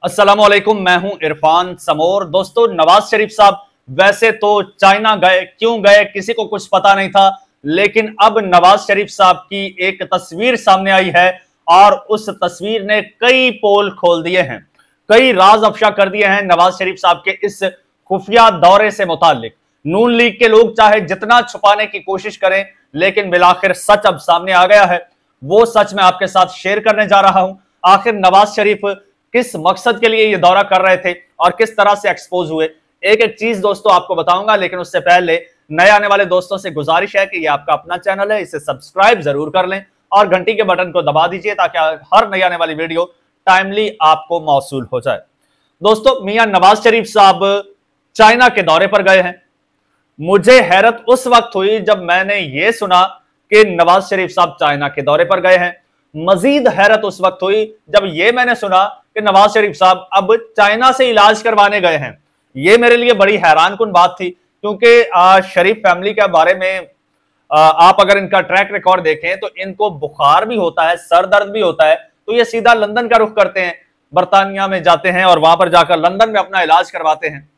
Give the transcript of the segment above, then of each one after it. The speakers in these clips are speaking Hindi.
अस्सलाम वालेकुम, मैं हूं इरफान समोर। दोस्तों, नवाज शरीफ साहब वैसे तो चाइना गए, क्यों गए किसी को कुछ पता नहीं था, लेकिन अब नवाज शरीफ साहब की एक तस्वीर सामने आई है और उस तस्वीर ने कई पोल खोल दिए हैं, कई राज अफशा कर दिए हैं नवाज शरीफ साहब के इस खुफिया दौरे से मुतालिक। नून लीग के लोग चाहे जितना छुपाने की कोशिश करें, लेकिन बिलाखिर सच अब सामने आ गया है। वो सच मैं आपके साथ शेयर करने जा रहा हूं। आखिर नवाज शरीफ किस मकसद के लिए ये दौरा कर रहे थे और किस तरह से एक्सपोज हुए, एक एक चीज दोस्तों आपको बताऊंगा। लेकिन उससे पहले नए आने वाले दोस्तों से गुजारिश है कि ये आपका अपना चैनल है, इसे सब्सक्राइब जरूर कर लें और घंटी के बटन को दबा दीजिए ताकि हर नई आने वाली वीडियो टाइमली आपको मौसूल हो जाए। दोस्तों, मियां नवाज शरीफ साहब चाइना के दौरे पर गए हैं। मुझे हैरत उस वक्त हुई जब मैंने ये सुना कि नवाज शरीफ साहब चाइना के दौरे पर गए हैं। मजीद हैरत उस वक्त हुई जब यह मैंने सुना कि नवाज शरीफ साहब अब चाइना से इलाज करवाने गए हैं। यह मेरे लिए बड़ी हैरान कुन बात थी, क्योंकि शरीफ फैमिली के बारे में आप अगर इनका ट्रैक रिकॉर्ड देखें तो इनको बुखार भी होता है, सर दर्द भी होता है, तो ये सीधा लंदन का रुख करते हैं, बर्तानिया में जाते हैं और वहां पर जाकर लंदन में अपना इलाज करवाते हैं।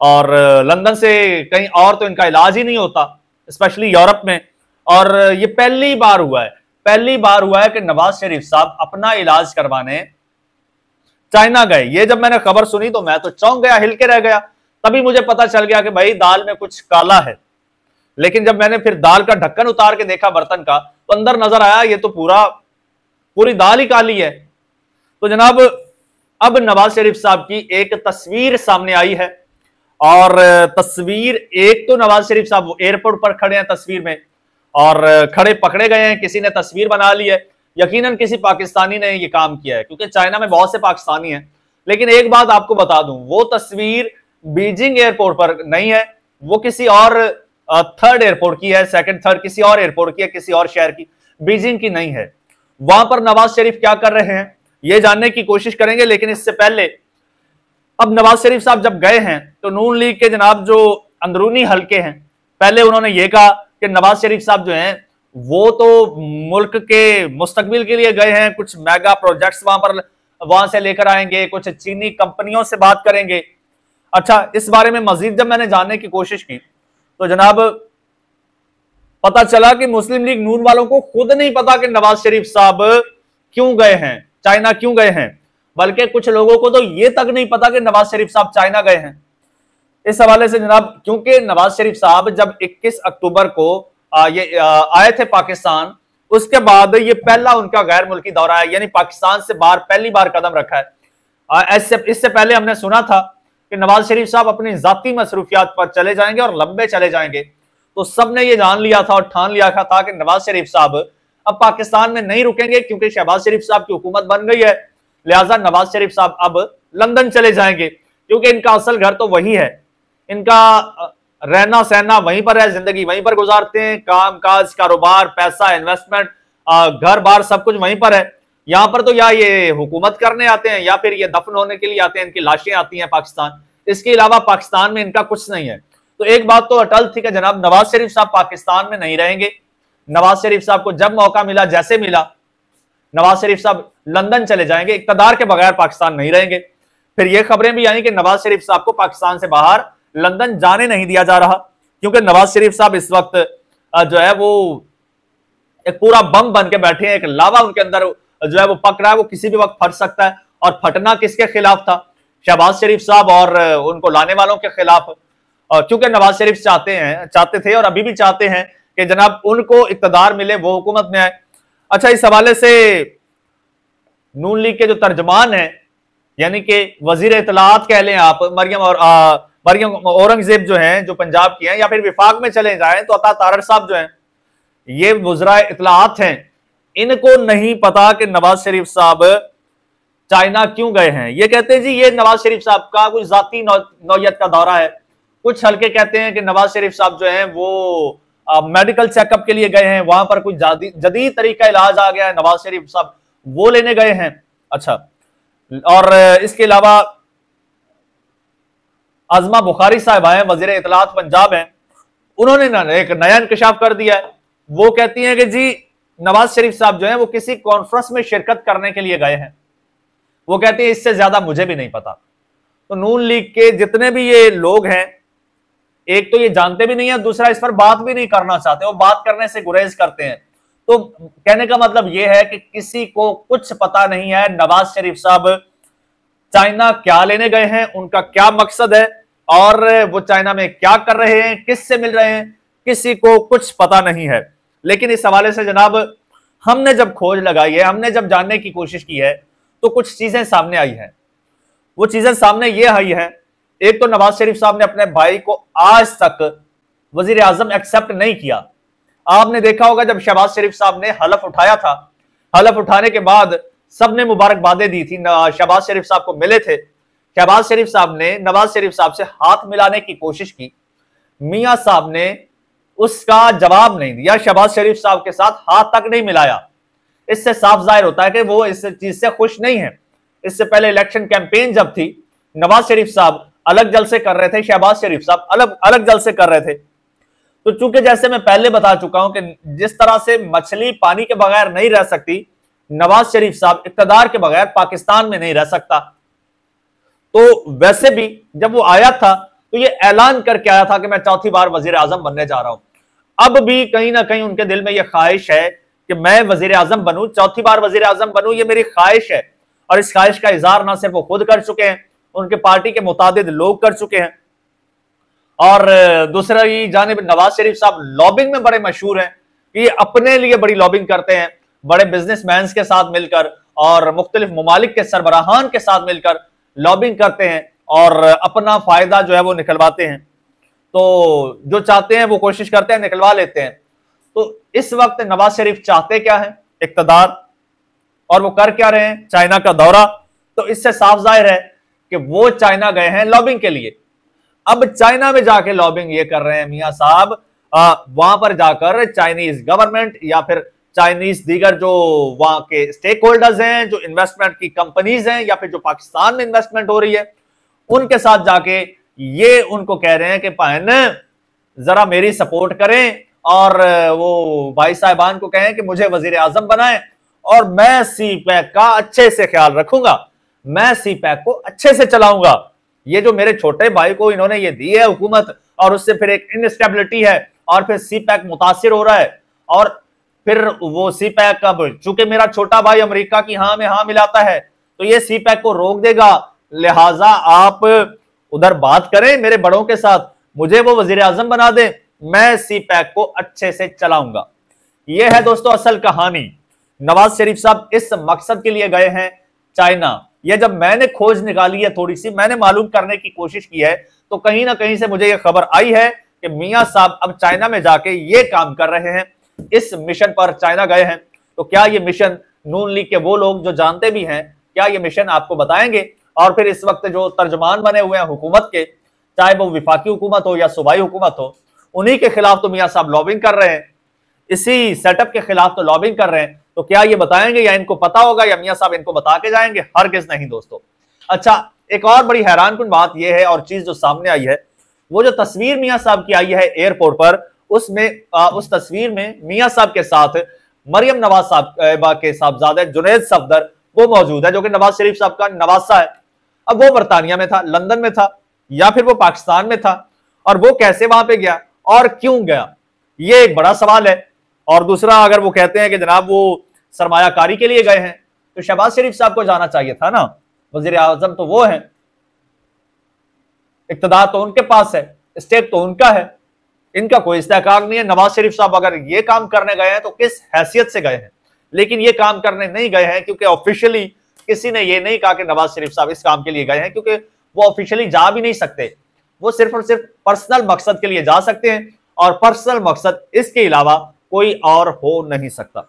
और लंदन से कहीं और तो इनका इलाज ही नहीं होता, स्पेशली यूरोप में। और ये पहली बार हुआ है कि नवाज शरीफ साहब अपना इलाज करवाने चाइना गए। ये जब मैंने खबर सुनी तो मैं तो चौंक गया, हिल के रह गया। तभी मुझे पता चल गया कि भाई दाल में कुछ काला है। लेकिन जब मैंने फिर दाल का ढक्कन उतार के देखा बर्तन का, तो अंदर नजर आया ये तो पूरी दाल ही काली है। तो जनाब, अब नवाज शरीफ साहब की एक तस्वीर सामने आई है। और तस्वीर एक तो नवाज शरीफ साहब एयरपोर्ट पर खड़े हैं तस्वीर में, और खड़े पकड़े गए हैं, किसी ने तस्वीर बना ली है। यकीनन किसी पाकिस्तानी ने ये काम किया है, क्योंकि चाइना में बहुत से पाकिस्तानी हैं। लेकिन एक बात आपको बता दूं, वो तस्वीर बीजिंग एयरपोर्ट पर नहीं है, वो किसी और थर्ड एयरपोर्ट की है, सेकंड थर्ड किसी और एयरपोर्ट की है, किसी और शहर की, बीजिंग की नहीं है। वहां पर नवाज शरीफ क्या कर रहे हैं ये जानने की कोशिश करेंगे। लेकिन इससे पहले, अब नवाज शरीफ साहब जब गए हैं तो नून लीग के जनाब जो अंदरूनी हलके हैं, पहले उन्होंने ये कहा कि नवाज शरीफ साहब जो हैं वो तो मुल्क के मुस्तकबिल के लिए गए हैं, कुछ मेगा प्रोजेक्ट्स वहां से लेकर आएंगे, कुछ चीनी कंपनियों से बात करेंगे। अच्छा, इस बारे में मजीद जब मैंने जानने की कोशिश की तो जनाब पता चला कि मुस्लिम लीग नून वालों को खुद नहीं पता कि नवाज शरीफ साहब क्यों गए हैं, चाइना क्यों गए हैं। बल्कि कुछ लोगों को तो यह तक नहीं पता कि नवाज शरीफ साहब चाइना गए हैं। इस हवाले से जनाब, क्योंकि नवाज शरीफ साहब जब 21 अक्टूबर को आए थे पाकिस्तान, उसके बाद ये पहला उनका गैर मुल्की दौरा है, यानी पाकिस्तान से बाहर पहली बार कदम रखा है। इससे पहले हमने सुना था कि नवाज शरीफ साहब अपनी जाती मसरूफियात पर चले जाएंगे और लंबे चले जाएंगे। तो सबने ये जान लिया था और ठान लिया था कि नवाज शरीफ साहब अब पाकिस्तान में नहीं रुकेंगे, क्योंकि शहबाज शरीफ साहब की हुकूमत बन गई है। लिहाजा नवाज शरीफ साहब अब लंदन चले जाएंगे, क्योंकि इनका असल घर तो वही है, इनका रहना सहना वहीं पर है, जिंदगी वहीं पर गुजारते हैं, काम काज, कारोबार, पैसा, इन्वेस्टमेंट, घर बार सब कुछ वहीं पर है। यहां पर तो या ये हुकूमत करने आते हैं या फिर ये दफन होने के लिए आते हैं, इनकी लाशें आती हैं पाकिस्तान। इसके अलावा पाकिस्तान में इनका कुछ नहीं है। तो एक बात तो अटल थी कि जनाब नवाज शरीफ साहब पाकिस्तान में नहीं रहेंगे। नवाज शरीफ साहब को जब मौका मिला, जैसे मिला, नवाज शरीफ साहब लंदन चले जाएंगे, इक्तदार के बगैर पाकिस्तान नहीं रहेंगे। फिर ये खबरें भी आई कि नवाज शरीफ साहब को पाकिस्तान से बाहर लंदन जाने नहीं दिया जा रहा, क्योंकि नवाज शरीफ साहब इस वक्त जो है वो एक पूरा बम बन के बैठे हैं, एक लावा उनके अंदर जो है वो पक रहा है, वो किसी भी वक्त फट सकता है। और फटना किसके खिलाफ था? शहबाज शरीफ साहब और उनको लाने वालों के खिलाफ। क्योंकि नवाज शरीफ चाहते थे और अभी भी चाहते हैं कि जनाब उनको इक्तदार मिले, वो हुकूमत में आए। अच्छा, इस हवाले से नून लीग के जो तर्जमान हैं, यानी कि वजीर इत्तलाआत कह लें आप, मरियम औरंगजेब जो हैं, जो पंजाब की हैं, या फिर विफाक में चले जाएं तो अता तारड़ साहब जो हैं, ये वज़रा इत्तलाआत हैं, इनको नहीं पता कि नवाज शरीफ साहब चाइना क्यों गए हैं। ये कहते हैं जी ये नवाज शरीफ साहब का कोई जाती नौयत का दौरा है। कुछ हल्के कहते हैं कि नवाज शरीफ साहब जो हैं वो मेडिकल चेकअप के लिए गए हैं, वहां पर कुछ जदीद तरीका इलाज आ गया है, नवाज शरीफ साहब वो लेने गए हैं। अच्छा, और इसके अलावा आजमा बुखारी साहब हैं, वजीर इत्तलाआत पंजाब हैं, उन्होंने ना एक नया इंकशाफ कर दिया है। वो कहती हैं कि जी नवाज शरीफ साहब जो हैं वो किसी कॉन्फ्रेंस में शिरकत करने के लिए गए हैं। वो कहते हैं इससे ज्यादा मुझे भी नहीं पता। तो नून लीग के जितने भी ये लोग हैं, एक तो ये जानते भी नहीं है, दूसरा इस पर बात भी नहीं करना चाहते, वो बात करने से गुरेज करते हैं। तो कहने का मतलब ये है कि किसी को कुछ पता नहीं है नवाज शरीफ साहब चाइना क्या लेने गए हैं, उनका क्या मकसद है, और वो चाइना में क्या कर रहे हैं, किससे मिल रहे हैं, किसी को कुछ पता नहीं है। लेकिन इस हवाले से जनाब हमने जब खोज लगाई है, हमने जब जानने की कोशिश की है, तो कुछ चीजें सामने आई हैं। वो चीजें सामने ये आई हैं, एक तो नवाज शरीफ साहब ने अपने भाई को आज तक वजीर आजम एक्सेप्ट नहीं किया। आपने देखा होगा जब शहबाज शरीफ साहब ने हलफ उठाया था, हलफ उठाने के बाद सबने मुबारकबादें दी थी, शहबाज शरीफ साहब को मिले थे। शहबाज शरीफ साहब ने नवाज शरीफ साहब से हाथ मिलाने की कोशिश की, मियां साहब ने उसका जवाब नहीं दिया, शहबाज शरीफ साहब के साथ हाथ तक नहीं मिलाया। इससे साफ जाहिर होता है कि वो इस चीज से खुश नहीं है। इससे पहले इलेक्शन कैंपेन जब थी, नवाज शरीफ साहब अलग जलसे कर रहे थे, शहबाज शरीफ साहब अलग अलग जलसे कर रहे थे। तो चूंकि जैसे मैं पहले बता चुका हूं कि जिस तरह से मछली पानी के बगैर नहीं रह सकती, नवाज शरीफ साहब इक्तदार के बगैर पाकिस्तान में नहीं रह सकता। तो वैसे भी जब वो आया था तो ये ऐलान करके आया था कि मैं चौथी बार वजीर आजम बनने जा रहा हूं। अब भी कहीं ना कहीं उनके दिल में यह ख्वाहिश है कि मैं वजीर आजम बनूं, चौथी बार वजीर आजम बनूं, ये मेरी ख्वाहिश है। और इस ख्वाहिश का इजहार ना सिर्फ वो खुद कर चुके हैं, उनके पार्टी के मुतादिद लोग कर चुके हैं। और दूसरा ही जानिब नवाज शरीफ साहब लॉबिंग में बड़े मशहूर हैं, ये अपने लिए बड़ी लॉबिंग करते हैं, बड़े बिजनेसमैन के साथ मिलकर और मुख्तलिफ ममालिक के सरबराहान के साथ मिलकर लॉबिंग करते हैं और अपना फायदा जो है वो निकलवाते हैं। तो जो चाहते हैं वो कोशिश करते हैं, निकलवा लेते हैं। तो इस वक्त नवाज शरीफ चाहते क्या है, इक्तदार, और वो कर क्या रहे हैं, चाइना का दौरा। तो इससे साफ जाहिर है कि वो चाइना गए हैं लॉबिंग के लिए। अब चाइना में जाके लॉबिंग ये कर रहे हैं मियां साहब, वहां पर जाकर चाइनीज गवर्नमेंट या फिर चाइनीज दीगर जो वहां के स्टेक होल्डर्स हैं, जो इन्वेस्टमेंट की कंपनीज हैं, या फिर जो पाकिस्तान में इन्वेस्टमेंट हो रही है, उनके साथ जाके ये उनको कह रहे हैं कि पायन जरा मेरी सपोर्ट करें और वो भाई साहिबान को कहें कि मुझे वजीर आजम बनाएं और मैं सी पैक का अच्छे से ख्याल रखूंगा, मैं सी पैक को अच्छे से चलाऊंगा। ये जो मेरे छोटे भाई को इन्होंने ये दी है हुकूमत, और उससे फिर एक इनस्टेबिलिटी है, और फिर सी पैक मुतासिर हो रहा है, और फिर वो सी पैक अब चूंकि मेरा छोटा भाई अमेरिका की हाँ में हाँ मिलाता है, तो ये सी पैक को रोक देगा। लिहाजा आप उधर बात करें मेरे बड़ों के साथ, मुझे वो वजीर आजम बना दें, मैं सी पैक को अच्छे से चलाऊंगा। यह है दोस्तों असल कहानी। नवाज शरीफ साहब इस मकसद के लिए गए हैं चाइना। यह जब मैंने खोज निकाली है, थोड़ी सी मैंने मालूम करने की कोशिश की है, तो कहीं ना कहीं से मुझे यह खबर आई है कि मियां साहब अब चाइना में जाके ये काम कर रहे हैं, इस मिशन पर चाइना गए हैं। तो क्या ये मिशन नून लीग के वो लोग जो जानते भी हैं, क्या ये मिशन आपको बताएंगे? और फिर इस वक्त जो तर्जमान बने हुए हैं हुकूमत के, चाहे वो विफाकी हुकूमत हो या सूबाई हुकूमत हो, उन्हीं के खिलाफ तो मियां साहब लॉबिंग कर रहे हैं, इसी सेटअप के खिलाफ तो लॉबिंग कर रहे हैं। तो क्या ये बताएंगे, या इनको पता होगा, या मियां साहब इनको बता के जाएंगे? हरगिज़ नहीं दोस्तों। अच्छा, एक और बड़ी हैरानकुन बात यह है और चीज जो सामने आई है, वो जो तस्वीर मियां साहब की आई है एयरपोर्ट पर, उसमें उस तस्वीर में मियां साहब के साथ मरियम नवाज साहब के साहबजादे जुनैद सफदर वो मौजूद है, जो कि नवाज शरीफ साहब का नवासा है। अब वो बरतानिया में था, लंदन में था, या फिर वो पाकिस्तान में था, और वो कैसे वहां पे गया और क्यों गया, ये एक बड़ा सवाल है। और दूसरा, अगर वो कहते हैं कि जनाब वो सरमायाकारी के लिए गए हैं, तो शहबाज शरीफ साहब को जाना चाहिए था ना, वजीर आजम तो वो हैं, इक्तदार तो उनके पास है, स्टेट तो उनका है, इनका कोई इस्तेहकाक नहीं है। नवाज शरीफ साहब अगर ये काम करने गए हैं तो किस हैसियत से गए हैं, लेकिन ये काम करने नहीं गए हैं क्योंकि ऑफिशियली किसी ने ये नहीं कहा कि नवाज शरीफ साहब इस काम के लिए गए हैं, क्योंकि वो ऑफिशियली जा भी नहीं सकते, वो सिर्फ और सिर्फ पर्सनल मकसद के लिए जा सकते हैं, और पर्सनल मकसद इसके अलावा कोई और हो नहीं सकता।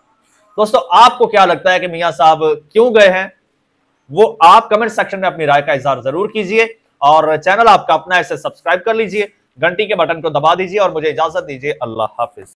दोस्तों, आपको क्या लगता है कि मियां साहब क्यों गए हैं? वो आप कमेंट सेक्शन में अपनी राय का इजहार जरूर कीजिए, और चैनल आपका अपना है, इसे सब्सक्राइब कर लीजिए, घंटी के बटन को दबा दीजिए, और मुझे इजाजत दीजिए। अल्लाह हाफिज।